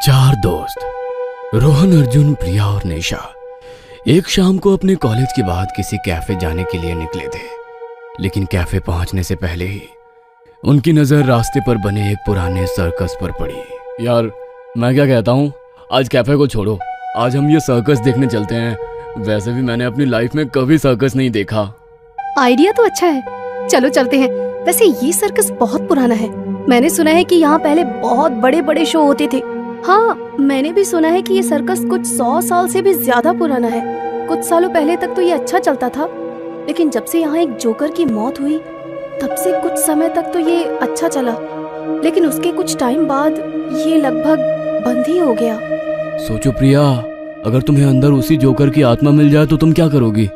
चार दोस्त रोहन, अर्जुन, प्रिया और निशा एक शाम को अपने कॉलेज के बाद किसी कैफे जाने के लिए निकले थे। लेकिन कैफे पहुंचने से पहले ही उनकी नजर रास्ते पर बने एक पुराने सर्कस पर पड़ी। यार मैं क्या कहता हूँ, आज कैफे को छोड़ो, आज हम ये सर्कस देखने चलते हैं। वैसे भी मैंने अपनी लाइफ में कभी सर्कस नहीं देखा। आइडिया तो अच्छा है, चलो चलते हैं। वैसे ये सर्कस बहुत पुराना है। मैंने सुना है कि यहाँ पहले बहुत बड़े बड़े शो होते थे। हाँ, मैंने भी सुना है कि ये सर्कस कुछ 100 साल से भी ज्यादा पुराना है। कुछ सालों पहले तक तो ये अच्छा चलता था, लेकिन जब से यहाँ एक जोकर की मौत हुई तब से कुछ समय तक तो ये अच्छा चला, लेकिन उसके कुछ टाइम बाद ये लगभग बंद ही हो गया। सोचो प्रिया, अगर तुम्हें अंदर उसी जोकर की आत्मा मिल जाए तो तुम क्या करोगी?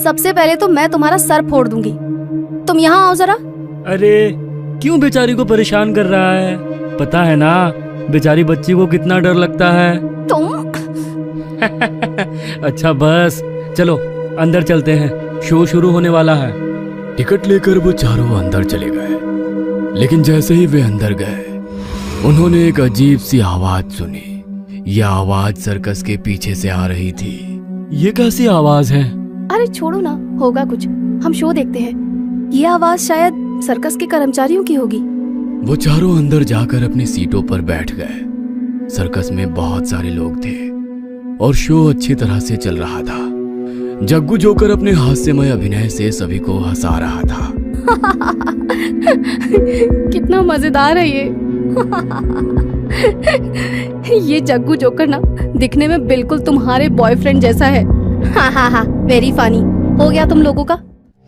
सबसे पहले तो मैं तुम्हारा सर फोड़ दूंगी। तुम यहाँ आओ जरा। अरे क्यों बेचारी को परेशान कर रहा है? पता है ना बेचारी बच्ची को कितना डर लगता है। तुम अच्छा बस चलो अंदर चलते हैं, शो शुरू होने वाला है। टिकट लेकर वो चारों अंदर चले गए। लेकिन जैसे ही वे अंदर गए उन्होंने एक अजीब सी आवाज सुनी। यह आवाज सर्कस के पीछे से आ रही थी। ये कैसी आवाज है? अरे छोड़ो ना, होगा कुछ, हम शो देखते हैं। ये आवाज शायद सर्कस के कर्मचारियों की होगी। वो चारों अंदर जाकर अपनी सीटों पर बैठ गए। सर्कस में बहुत सारे लोग थे और शो अच्छी तरह से चल रहा था। जग्गू जोकर अपने हास्यमय अभिनय से सभी को हंसा रहा था। कितना मजेदार है ये। ये जग्गू जोकर ना दिखने में बिल्कुल तुम्हारे बॉयफ्रेंड जैसा है। हाँ, वेरी फनी। हो गया तुम लोगों का।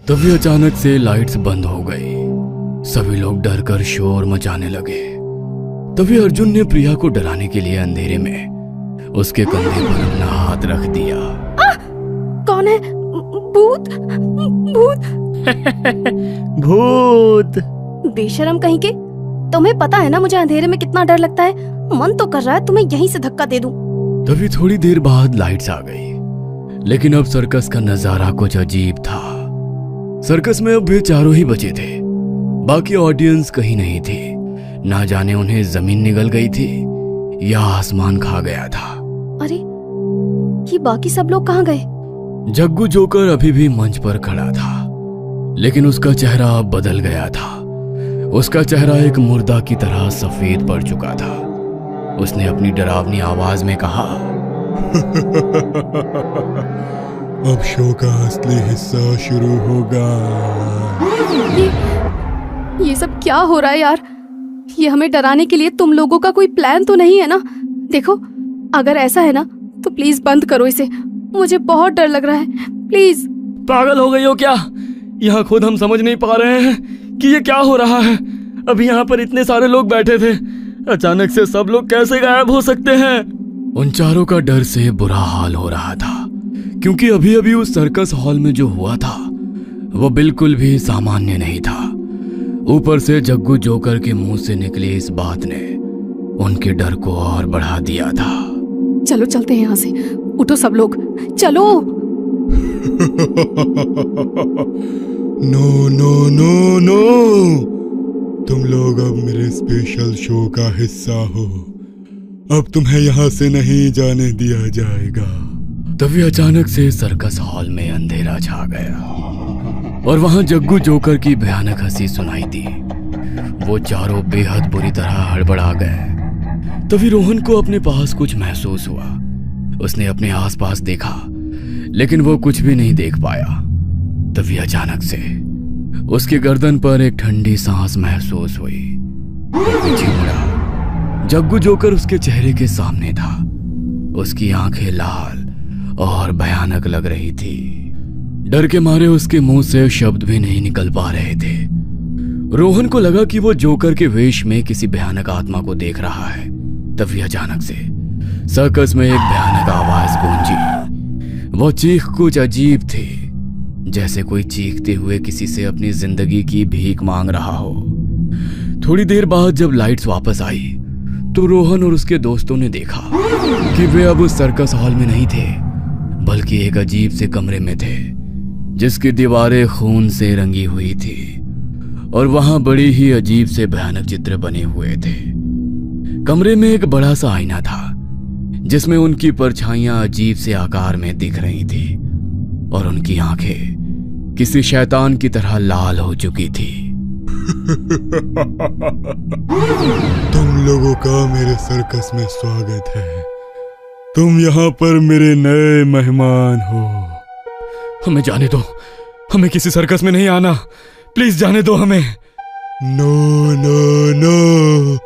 तभी अचानक से लाइट्स बंद हो गई। सभी लोग डर कर शोर मचाने लगे। तभी अर्जुन ने प्रिया को डराने के लिए अंधेरे में उसके कंधे पर अपना हाथ रख दिया। कौन है? भूत? भूत? भूत? बेशरम कहीं के। तुम्हें पता है ना मुझे अंधेरे में कितना डर लगता है। मन तो कर रहा है तुम्हें यहीं से धक्का दे दूं। तभी थोड़ी देर बाद लाइट्स आ गई। लेकिन अब सर्कस का नजारा कुछ अजीब था। सर्कस में अब वे चारों ही बचे थे। बाकी ऑडियंस कहीं नहीं थी। ना जाने उन्हें जमीन निगल गई थी या आसमान खा गया था। अरे ये बाकी सब लोग कहाँ गए? जग्गू जोकर अभी भी मंच पर खड़ा था, लेकिन उसका चेहरा अब बदल गया था। उसका चेहरा एक मुर्दा की तरह सफेद पड़ चुका था। उसने अपनी डरावनी आवाज में कहा, अब शो का असली हिस्सा शुरू होगा। ये सब क्या हो रहा है यार? ये हमें डराने के लिए तुम लोगों का कोई प्लान तो नहीं है ना? देखो, अगर ऐसा है ना तो प्लीज बंद करो इसे। मुझे बहुत डर लग रहा है, प्लीज। पागल हो गई हो क्या? यहाँ खुद हम समझ नहीं पा रहे हैं कि ये क्या हो रहा है। अभी यहाँ पर इतने सारे लोग बैठे थे, अचानक से सब लोग कैसे गायब हो सकते हैं? उन चारों का डर से बुरा हाल हो रहा था, क्योंकि अभी अभी उस सर्कस हॉल में जो हुआ था वो बिल्कुल भी सामान्य नहीं था। ऊपर से जग्गू जोकर के मुंह से निकली इस बात ने उनके डर को और बढ़ा दिया था। चलो चलते हैं यहाँ से, उठो सब लोग, चलो। नो नो नो नो, तुम लोग अब मेरे स्पेशल शो का हिस्सा हो। अब तुम्हें यहाँ से नहीं जाने दिया जाएगा। तभी अचानक से सर्कस हॉल में अंधेरा छा गया और वहां जग्गू जोकर की भयानक हंसी सुनाई दी। वो चारों बेहद बुरी तरह हड़बड़ा गए। तभी रोहन को अपने पास कुछ महसूस हुआ। उसने अपने आसपास देखा, लेकिन वो कुछ भी नहीं देख पाया। तभी अचानक से उसकी गर्दन पर एक ठंडी सांस महसूस हुई। वो पीछे मुड़ा। जग्गू जोकर उसके चेहरे के सामने था। उसकी आंखें लाल और भयानक लग रही थी। डर के मारे उसके मुंह से शब्द भी नहीं निकल पा रहे थे। रोहन को लगा कि वो जोकर के वेश में किसी भयानक आत्मा को देख रहा है। तभी अचानक से सर्कस में एक भयानक आवाज गूंजी। वो चीख कुछ अजीब थी, जैसे कोई चीखते हुए किसी से अपनी जिंदगी की भीख मांग रहा हो। थोड़ी देर बाद जब लाइट्स वापस आई तो रोहन और उसके दोस्तों ने देखा कि वे अब उस सर्कस हॉल में नहीं थे, बल्कि एक अजीब से कमरे में थे जिसकी दीवारें खून से रंगी हुई थी और वहां बड़ी ही अजीब से भयानक चित्र बने हुए थे। कमरे में एक बड़ा सा आईना था जिसमें उनकी परछाइयां अजीब से आकार में दिख रही थी और उनकी आंखें किसी शैतान की तरह लाल हो चुकी थी। तुम लोगों का मेरे सर्कस में स्वागत है। तुम यहाँ पर मेरे नए मेहमान हो। हमें जाने दो, हमें किसी सर्कस में नहीं आना, प्लीज जाने दो हमें। नो नो नो,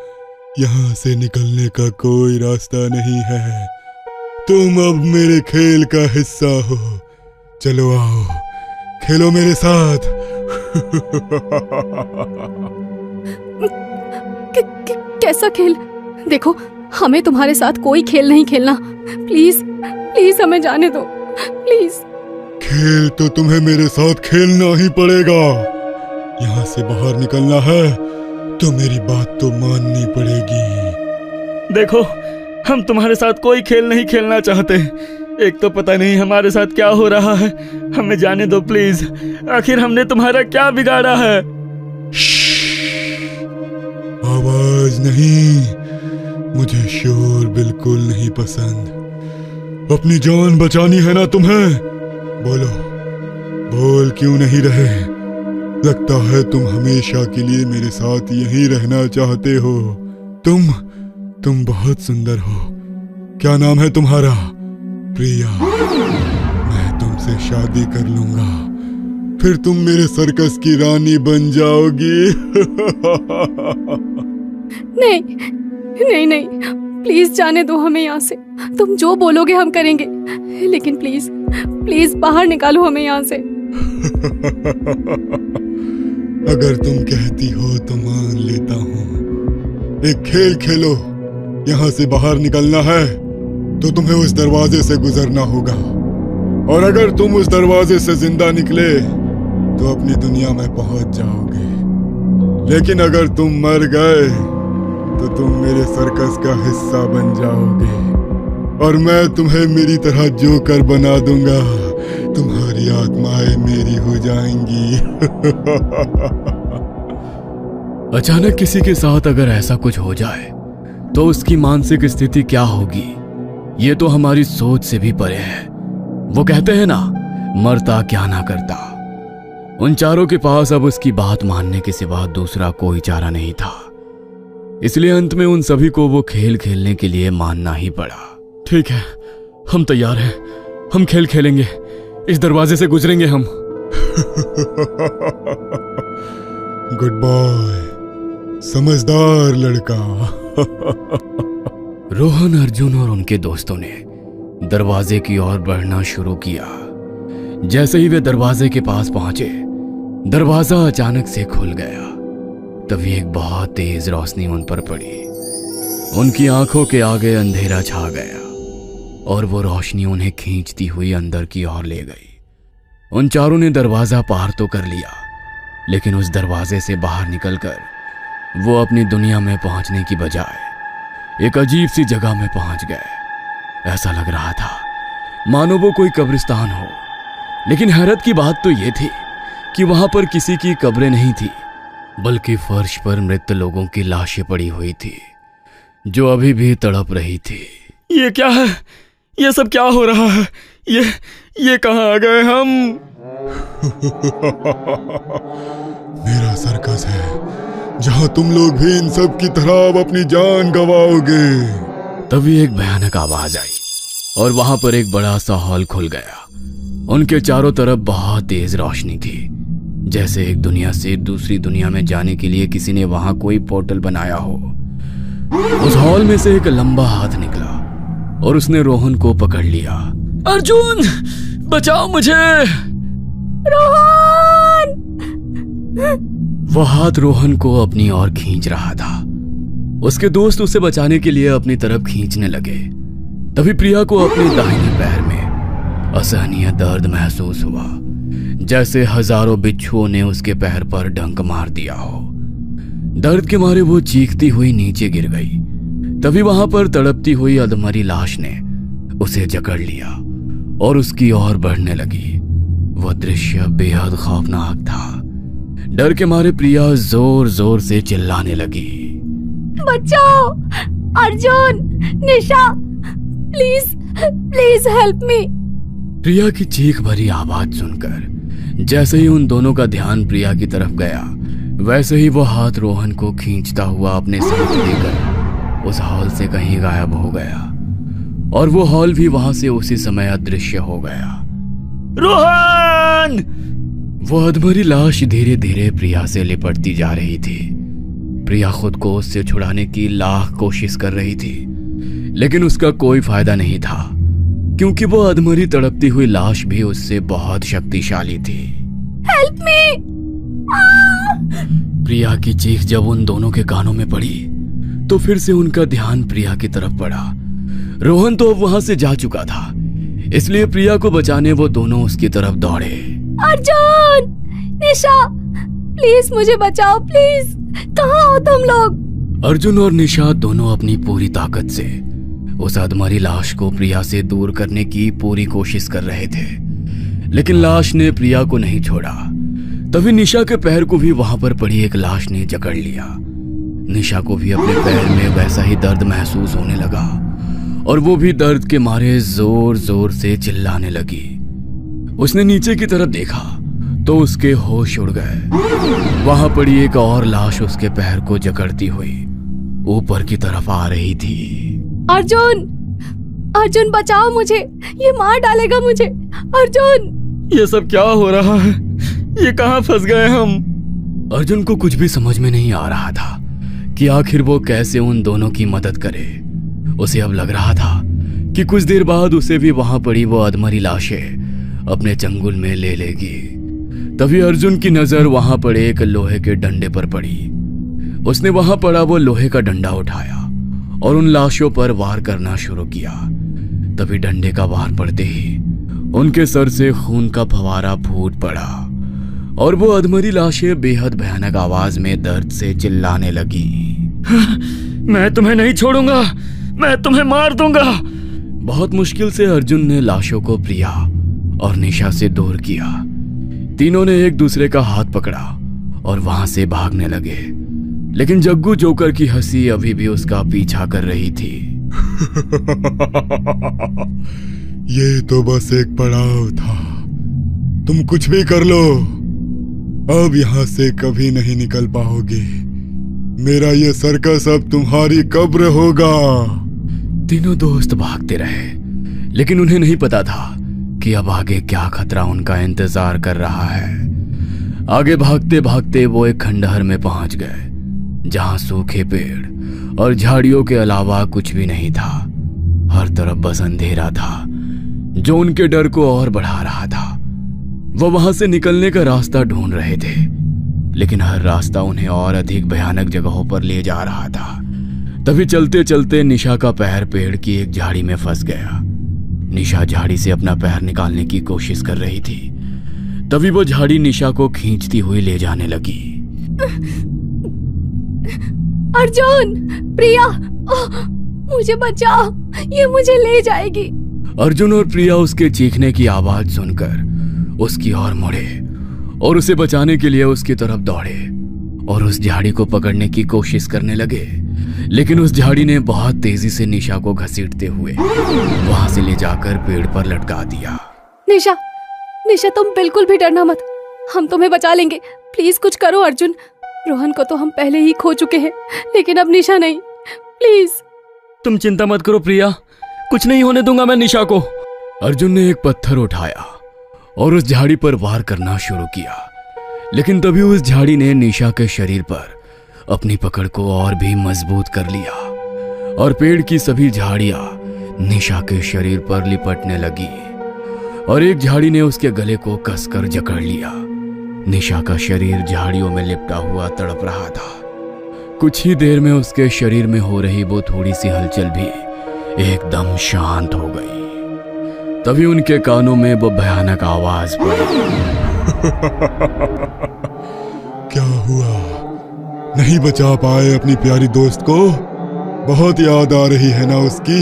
यहाँ से निकलने का कोई रास्ता नहीं है। तुम अब मेरे खेल का हिस्सा हो। चलो आओ, खेलो मेरे साथ। कैसा खेल? देखो, हमें तुम्हारे साथ कोई खेल नहीं खेलना। प्लीज प्लीज हमें जाने दो, प्लीज। खेल तो तुम्हें मेरे साथ खेलना ही पड़ेगा। यहाँ से बाहर निकलना है तो मेरी बात तो माननी पड़ेगी। देखो, हम तुम्हारे साथ कोई खेल नहीं खेलना चाहते। एक तो पता नहीं हमारे साथ क्या हो रहा है। हमें जाने दो प्लीज। आखिर हमने तुम्हारा क्या बिगाड़ा है? आवाज नहीं, मुझे शोर बिल्कुल नहीं पसंद। अपनी जान बचानी है ना तुम्हें? बोलो, बोल क्यों नहीं रहे? लगता है तुम हमेशा के लिए मेरे साथ यहीं रहना चाहते हो। तुम बहुत सुंदर हो। क्या नाम है तुम्हारा? प्रिया। मैं तुमसे शादी कर लूंगा, फिर तुम मेरे सर्कस की रानी बन जाओगी। नहीं नहीं नहीं, प्लीज जाने दो हमें यहाँ से। तुम जो बोलोगे हम करेंगे, लेकिन प्लीज प्लीज बाहर निकालो हमें यहाँ से। अगर तुम कहती हो तो मान लेता हूँ। एक खेल खेलो। यहाँ से बाहर निकलना है तो तुम्हें उस दरवाजे से गुजरना होगा, और अगर तुम उस दरवाजे से जिंदा निकले तो अपनी दुनिया में पहुंच जाओगे। लेकिन अगर तुम मर गए तो तुम मेरे सर्कस का हिस्सा बन जाओगे, और मैं तुम्हें मेरी तरह जोकर बना दूंगा। तुम्हारी आत्माएं मेरी हो जाएंगी। अचानक किसी के साथ अगर ऐसा कुछ हो जाए तो उसकी मानसिक स्थिति क्या होगी, ये तो हमारी सोच से भी परे है। वो कहते हैं ना, मरता क्या ना करता। उन चारों के पास अब उसकी बात मानने के सिवा दूसरा कोई चारा नहीं था। इसलिए अंत में उन सभी को वो खेल खेलने के लिए मानना ही पड़ा। ठीक है, हम तैयार हैं। हम खेल खेलेंगे। इस दरवाजे से गुजरेंगे हम। गुड बॉय, समझदार लड़का। रोहन, अर्जुन और उनके दोस्तों ने दरवाजे की ओर बढ़ना शुरू किया। जैसे ही वे दरवाजे के पास पहुंचे, दरवाजा अचानक से खुल गया। तभी एक बहुत तेज रोशनी उन पर पड़ी। उनकी आंखों के आगे अंधेरा छा गया और वो रोशनी उन्हें खींचती हुई अंदर की ओर ले गई। उन चारों ने दरवाजा पार तो कर लिया, लेकिन उस दरवाजे से बाहर निकलकर वो अपनी दुनिया में पहुंचने की बजाय एक अजीब सी जगह में पहुंच गए। ऐसा लग रहा था मानो वो कोई कब्रिस्तान हो। लेकिन हैरत की बात तो ये थी कि वहां पर किसी की कब्रें नहीं थी, बल्कि फर्श पर मृत लोगों की लाशें पड़ी हुई थी जो अभी भी तड़प रही थी। ये क्या है? ये सब क्या हो रहा है? ये कहाँ आ गए हम? मेरा सर्कस है जहां तुम लोग भी इन सब की तरह अब अपनी जान गवाओगे। तभी एक भयानक आवाज आई और वहां पर एक बड़ा सा हॉल खुल गया। उनके चारों तरफ बहुत तेज रोशनी थी, जैसे एक दुनिया से दूसरी दुनिया में जाने के लिए किसी ने वहां कोई पोर्टल बनाया हो। उस हॉल में से एक लंबा हाथ निकला और उसने रोहन को पकड़ लिया। अर्जुन, बचाओ मुझे! रोहन! वह हाथ रोहन को अपनी ओर खींच रहा था। उसके दोस्त उसे बचाने के लिए अपनी तरफ खींचने लगे। तभी प्रिया को अपने दाहिने पैर में असहनीय दर्द महसूस हुआ, जैसे हजारों बिच्छुओं ने उसके पैर पर डंक मार दिया हो। दर्द के मारे वो चीखती हुई नीचे गिर गई। तभी वहां पर तड़पती हुई अधमरी लाश ने उसे जकड़ लिया और उसकी ओर बढ़ने लगी। वह दृश्य बेहद खौफनाक था। डर के मारे प्रिया जोर जोर से चिल्लाने लगी। बचाओ! अर्जुन, निशा, प्लीज प्लीज हेल्प मी। प्रिया की चीख भरी आवाज सुनकर जैसे ही उन दोनों का ध्यान प्रिया की तरफ गया, वैसे ही वो हाथ रोहन को खींचता हुआ अपने साथ लेकर उस हॉल से कहीं गायब हो गया और वो हॉल भी वहां से उसी समय अदृश्य हो गया। रोहन! वो अधमरी लाश धीरे धीरे प्रिया से लिपटती जा रही थी। प्रिया खुद को उससे छुड़ाने की लाख कोशिश कर रही थी, लेकिन उसका कोई फायदा नहीं था, क्योंकि वो अधमरी तड़पती हुई लाश भी उससे बहुत शक्तिशाली थी। Help me. प्रिया की चीख जब उन दोनों के कानों में पड़ी तो फिर से उनका ध्यान प्रिया की तरफ पड़ा। रोहन तो अब वहां से जा चुका था, इसलिए प्रिया को बचाने वो दोनों उसकी तरफ दौड़े। अर्जुन, निशा, प्लीज मुझे बचाओ, प्लीज। कहाँ हो तुम लोग? अर्जुन और निशा दोनों अपनी पूरी ताकत से उस अधमरी लाश को प्रिया से दूर करने की पूरी कोशिश कर रहे थे, लेकिन लाश ने प्रिया को नहीं छोड़ा। तभी निशा के पैर को भी वहां पर पड़ी एक लाश ने जकड़ लिया। निशा को भी अपने पैर में वैसा ही दर्द महसूस होने लगा और वो भी दर्द के मारे जोर जोर से चिल्लाने लगी। उसने नीचे की तरफ देखा तो उसके होश उड़ गए। वहां पड़ी एक और लाश उसके पैर को जकड़ती हुई ऊपर की तरफ आ रही थी। अर्जुन, अर्जुन बचाओ मुझे, ये मार डालेगा मुझे। अर्जुन! ये सब क्या हो रहा है? ये कहाँ फंस गए हम? अर्जुन को कुछ भी समझ में नहीं आ रहा था कि आखिर वो कैसे उन दोनों की मदद करे। उसे अब लग रहा था कि कुछ देर बाद उसे भी वहां पड़ी वो अधमरी लाशें अपने चंगुल में ले लेगी। तभी अर्जुन की नजर वहां पड़े एक लोहे के डंडे पर पड़ी। उसने वहां पड़ा वो लोहे का डंडा उठाया और उन लाशों पर वार करना शुरू किया। तभी डंडे का वार पड़ते ही उनके सर से खून का फवारा फूट पड़ा और वो अधमरी लाशें बेहद भयानक आवाज में दर्द से चिल्लाने लगी। मैं तुम्हें नहीं छोड़ूंगा, मैं तुम्हें मार दूंगा। बहुत मुश्किल से अर्जुन ने लाशों को प्रिया और निशा से दूर किया। तीनों ने एक दूसरे का हाथ पकड़ा और वहां से भागने लगे, लेकिन जग्गू जोकर की हंसी अभी भी उसका पीछा कर रही थी। ये तो बस एक पड़ाव था, तुम कुछ भी कर लो, अब यहां से कभी नहीं निकल पाओगे। मेरा ये सर्कस अब तुम्हारी कब्र होगा। तीनों दोस्त भागते रहे, लेकिन उन्हें नहीं पता था कि अब आगे क्या खतरा उनका इंतजार कर रहा है। आगे भागते भागते वो एक खंडहर में पहुंच गए, जहां सूखे पेड़ और झाड़ियों के अलावा कुछ भी नहीं था। हर तरफ बस अंधेरा था, जो उनके डर को और बढ़ा रहा था। वो वहां से निकलने का रास्ता ढूंढ रहे थे, लेकिन हर रास्ता उन्हें और अधिक भयानक जगहों पर ले जा रहा था। तभी चलते चलते निशा का पैर पेड़ की एक झाड़ी में फंस गया। निशा झाड़ी से अपना पैर निकालने की कोशिश कर रही थी। तभी वो झाड़ी निशा को खींचती हुई ले जाने लगी। अर्जुन, प्रिया, मुझे बचाओ, ये मुझे ले जाएगी। अर्जुन और प्रिया उसके चीखने की आवाज सुनकर उसकी ओर मुड़े और उसे बचाने के लिए उसकी तरफ दौड़े और उस झाड़ी को पकड़ने की कोशिश करने लगे, लेकिन उस झाड़ी ने बहुत तेजी से निशा को घसीटते हुए वहां से ले जाकर पेड़ पर लटका दिया। निशा, निशा तुम बिल्कुल भी डरना मत, हम तुम्हें बचा लेंगे। प्लीज कुछ करो अर्जुन। रोहन को तो हम पहले ही खो चुके हैं, लेकिन अब निशा नहीं। प्लीज। तुम चिंता मत करो प्रिया, कुछ नहीं होने दूंगा मैं निशा को। अर्जुन ने एक पत्थर उठाया और उस झाड़ी पर वार करना शुरू किया, लेकिन तभी उस झाड़ी ने निशा के शरीर पर अपनी पकड़ को और भी मजबूत कर लिया और पेड़ की सभी झाड़ियां निशा के शरीर पर लिपटने लगी और एक झाड़ी ने उसके गले को कसकर जकड़ लिया। निशा का शरीर झाड़ियों में लिपटा हुआ तड़प रहा था। कुछ ही देर में उसके शरीर में हो रही वो थोड़ी सी हलचल भी एकदम शांत हो गई। तभी उनके कानों में वो भयानक आवाज पड़ी। क्या हुआ? नहीं बचा पाए अपनी प्यारी दोस्त को? बहुत याद आ रही है ना उसकी?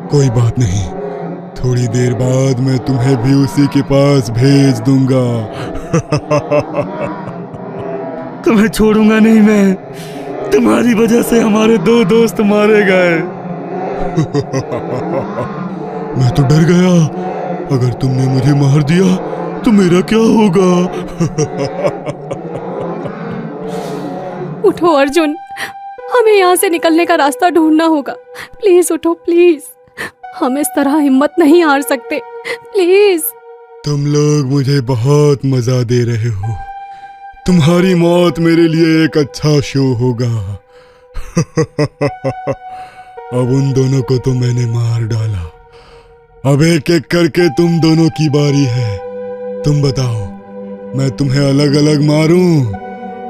कोई बात नहीं, थोड़ी देर बाद मैं तुम्हें भी उसी के पास भेज दूंगा। तुम्हें छोड़ूंगा नहीं मैं, तुम्हारी वजह से हमारे 2 दोस्त मारे गए। मैं तो डर गया, अगर तुमने मुझे मार दिया तो मेरा क्या होगा? उठो अर्जुन, हमें यहाँ से निकलने का रास्ता ढूंढना होगा। प्लीज उठो प्लीज, हम इस तरह हिम्मत नहीं हार सकते, प्लीज। तुम लोग मुझे बहुत मजा दे रहे हो। तुम्हारी मौत मेरे लिए एक अच्छा शो होगा। अब उन दोनों को तो मैंने मार डाला, अब एक एक करके तुम दोनों की बारी है। तुम बताओ, मैं तुम्हें अलग अलग मारूं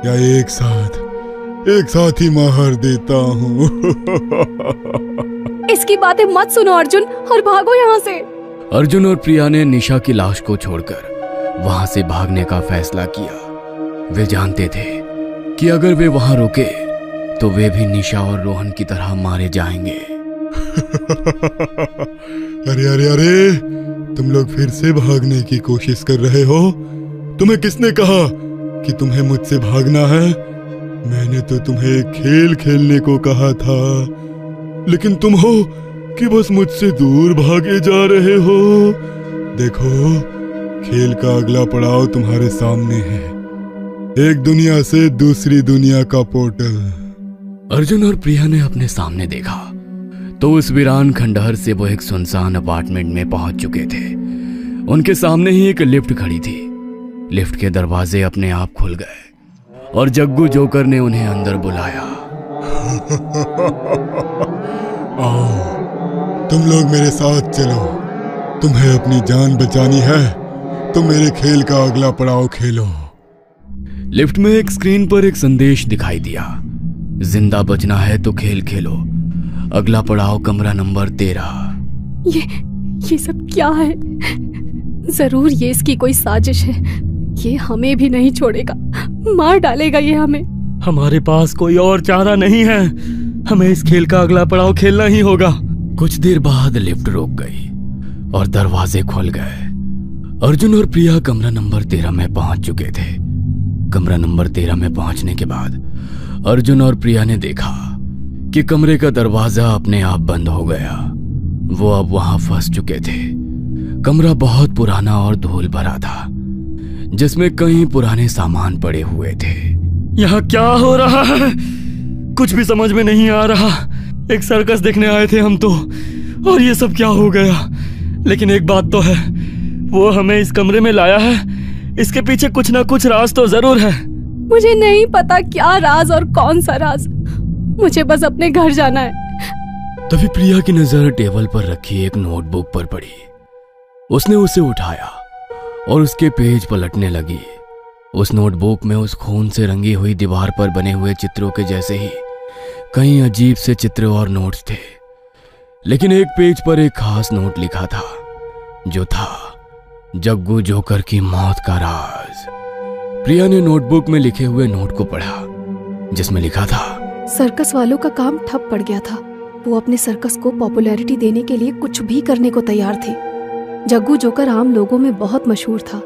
या एक साथ ही मार देता हूँ? इसकी बातें मत सुनो अर्जुन और भागो यहाँ से। अर्जुन और प्रिया ने निशा की लाश को छोड़कर वहां से भागने का फैसला किया। वे जानते थे कि अगर वे वहां रुके तो वे भी निशा और रोहन की तरह मारे जाएंगे। अरे अरे अरे, तुम लोग फिर से भागने की कोशिश कर रहे हो? तुम्हें किसने कहा कि तुम्हें मुझसे भागना है? मैंने तो तुम्हें खेल खेलने को कहा था, लेकिन तुम हो कि बस मुझसे दूर भागे जा रहे हो। देखो, खेल का अगला पड़ाव तुम्हारे सामने है, एक दुनिया से दूसरी दुनिया का पोर्टल। अर्जुन और प्रिया ने अपने सामने देखा तो उस वीरान खंडहर से वो एक सुनसान अपार्टमेंट में पहुंच चुके थे। उनके सामने ही एक लिफ्ट खड़ी थी। लिफ्ट के दरवाजे अपने आप खुल गए और जग्गू जोकर ने उन्हें अंदर बुलाया। आओ, तुम लोग मेरे साथ चलो। तुम्हें अपनी जान बचानी है तो मेरे खेल का अगला पड़ाव खेलो। लिफ्ट में एक स्क्रीन पर एक संदेश दिखाई दिया, जिंदा बचना है तो खेल खेलो, अगला पड़ाव कमरा नंबर 13। ये सब क्या है? जरूर ये इसकी कोई साजिश है। ये हमें भी नहीं छोड़ेगा, मार डालेगा ये हमें। हमारे पास कोई और चारा नहीं है, हमें इस खेल का अगला पड़ाव खेलना ही होगा। कुछ देर बाद लिफ्ट रुक गई और दरवाजे खुल गए। अर्जुन और प्रिया कमरा नंबर 13 में पहुंच चुके थे। कमरा नंबर 13 में पहुंचने के बाद अर्जुन और प्रिया ने देखा कि कमरे का दरवाजा अपने आप बंद हो गया। वो अब वहां फंस चुके थे। कमरा बहुत पुराना और धूल भरा था, जिसमें कई पुराने सामान पड़े हुए थे। यहाँ क्या हो रहा है? कुछ भी समझ में नहीं आ रहा। एक सर्कस देखने आए थे हम तो, और ये सब क्या हो गया? लेकिन एक बात तो है, वो हमें इस कमरे में लाया है, इसके पीछे कुछ ना कुछ राज तो जरूर है। मुझे नहीं पता क्या राज और कौन सा राज, मुझे बस अपने घर जाना है। तभी प्रिया की नजर टेबल पर रखी एक नोटबुक पर पड़ी। उसने उसे उठाया और उसके पेज पलटने लगी। उस नोटबुक में उस खून से रंगी हुई दीवार पर बने हुए चित्रों के जैसे ही कई अजीब से चित्र और नोट्स थे, लेकिन एक पेज पर एक खास नोट लिखा था, जो था जग्गू जोकर की मौत का राज। प्रिया ने नोटबुक में लिखे हुए नोट को पढ़ा, जिसमें लिखा था, सर्कस वालों का काम ठप पड़ गया था। वो अपने सर्कस को पॉपुलैरिटी देने के लिए कुछ भी करने को तैयार थे। जग्गू जोकर आम लोगों में बहुत मशहूर था,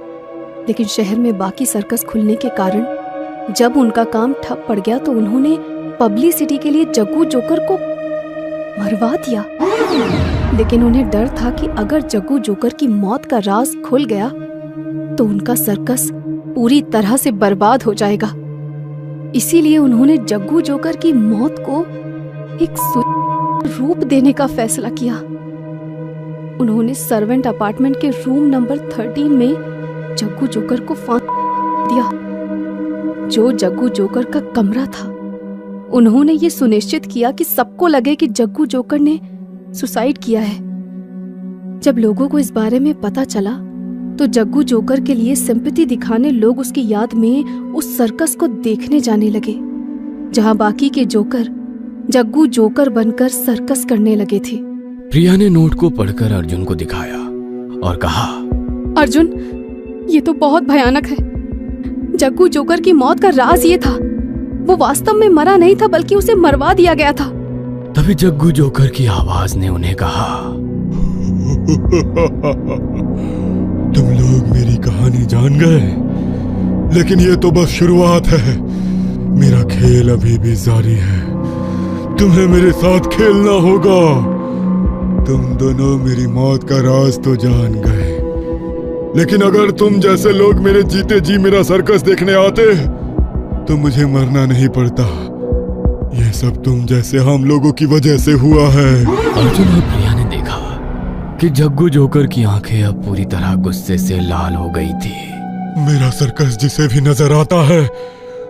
लेकिन शहर में बाकी सर्कस खुलने के कारण जब उनका काम ठप पड़ गया तो उन्होंने पब्लिसिटी के लिए जग्गू जोकर को मरवा दिया। लेकिन उन्हें डर था कि अगर जग्गू जोकर की मौत का राज खुल गया तो उनका सर्कस पूरी तरह से बर्बाद हो जाएगा। इसीलिए उन्होंने जग्गू जोकर की मौत को एक रूप देने का फैसला किया। उन्होंने सर्वेंट अपार्टमेंट के रूम नंबर 13 में जग्गू जोकर को फांस दिया, जो जग्गू जोकर का कमरा था। उन्होंने ये सुनिश्चित किया कि सबको लगे कि जग्गू जोकर ने सुसाइड किया है। जब लोगों को इस बारे में पता चला तो जग्गू जोकर के लिए सिंपैथी दिखाने लोग उसकी याद में उस सर्कस को देखने जाने लगे, जहां बाकी के जोकर जग्गू जोकर बनकर सर्कस करने लगे थे। प्रिया ने नोट को पढ़कर अर्जुन को दिखाया और कहा, अर्जुन, ये तो बहुत भयानक है। जग्गू जोकर की मौत का राज ये था, वो वास्तव में मरा नहीं था बल्कि उसे मरवा दिया गया था। तभी जग्गू जोकर की आवाज ने उन्हें कहा, तुम लोग मेरी कहानी जान गए, लेकिन ये तो बस शुरुआत है। मेरा खेल अभी भी जारी है। तुम्हें मेरे साथ खेलना होगा। तुम दोनों मेरी मौत का राज तो जान गए, लेकिन अगर तुम जैसे लोग मेरे जीते जी मेरा सर्कस देखने आते तो मुझे मरना नहीं पड़ता। ये सब तुम जैसे हम लोगों की वजह से हुआ है। अर्जुन और प्रिया ने देखा कि जग्गू जोकर की आंखें अब पूरी तरह गुस्से से लाल हो गई थी। मेरा सर्कस जिसे भी नजर आता है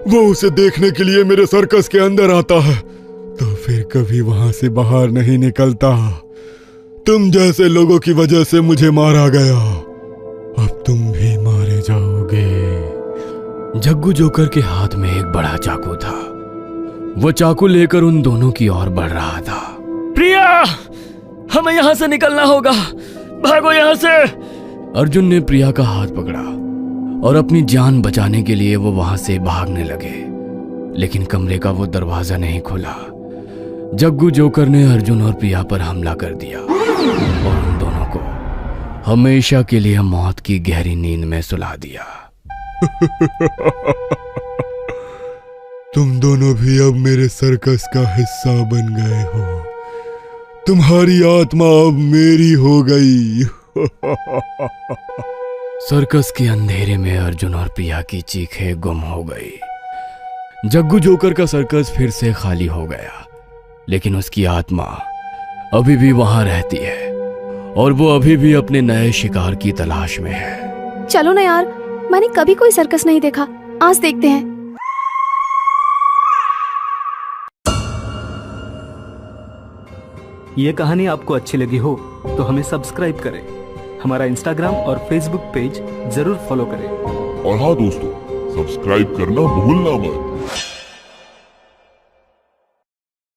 वो उसे देखने के लिए मेरे सर्कस के अंदर आता है, तो फिर कभी वहां से बाहर नहीं निकलता। तुम जैसे लोगों की वजह से मुझे मारा गया, अब तुम भी मारे जाओगे। जग्गू जोकर के हाथ में एक बड़ा चाकू था। वो चाकू लेकर उन दोनों की ओर बढ़ रहा था। प्रिया, हमें यहाँ से निकलना होगा, भागो यहाँ से। अर्जुन ने प्रिया का हाथ पकड़ा और अपनी जान बचाने के लिए वो वहां से भागने लगे, लेकिन कमरे का वो दरवाजा नहीं खुला। जग्गू जोकर ने अर्जुन और प्रिया पर हमला कर दिया और उन दोनों को हमेशा के लिए मौत की गहरी नींद में सुला दिया। तुम दोनों भी अब मेरे सर्कस का हिस्सा बन गए हो। तुम्हारी आत्मा अब मेरी हो गई। सर्कस के अंधेरे में अर्जुन और प्रिया की चीखें गुम हो गई। जग्गू जोकर का सर्कस फिर से खाली हो गया, लेकिन उसकी आत्मा अभी भी वहां रहती है और वो अभी भी अपने नए शिकार की तलाश में है। चलो ना यार, मैंने कभी कोई सर्कस नहीं देखा, आज देखते हैं। ये कहानी आपको अच्छी लगी हो तो हमें सब्सक्राइब करें, हमारा इंस्टाग्राम और फेसबुक पेज जरूर फॉलो करें। और हाँ दोस्तों, सब्सक्राइब करना भूलना मत।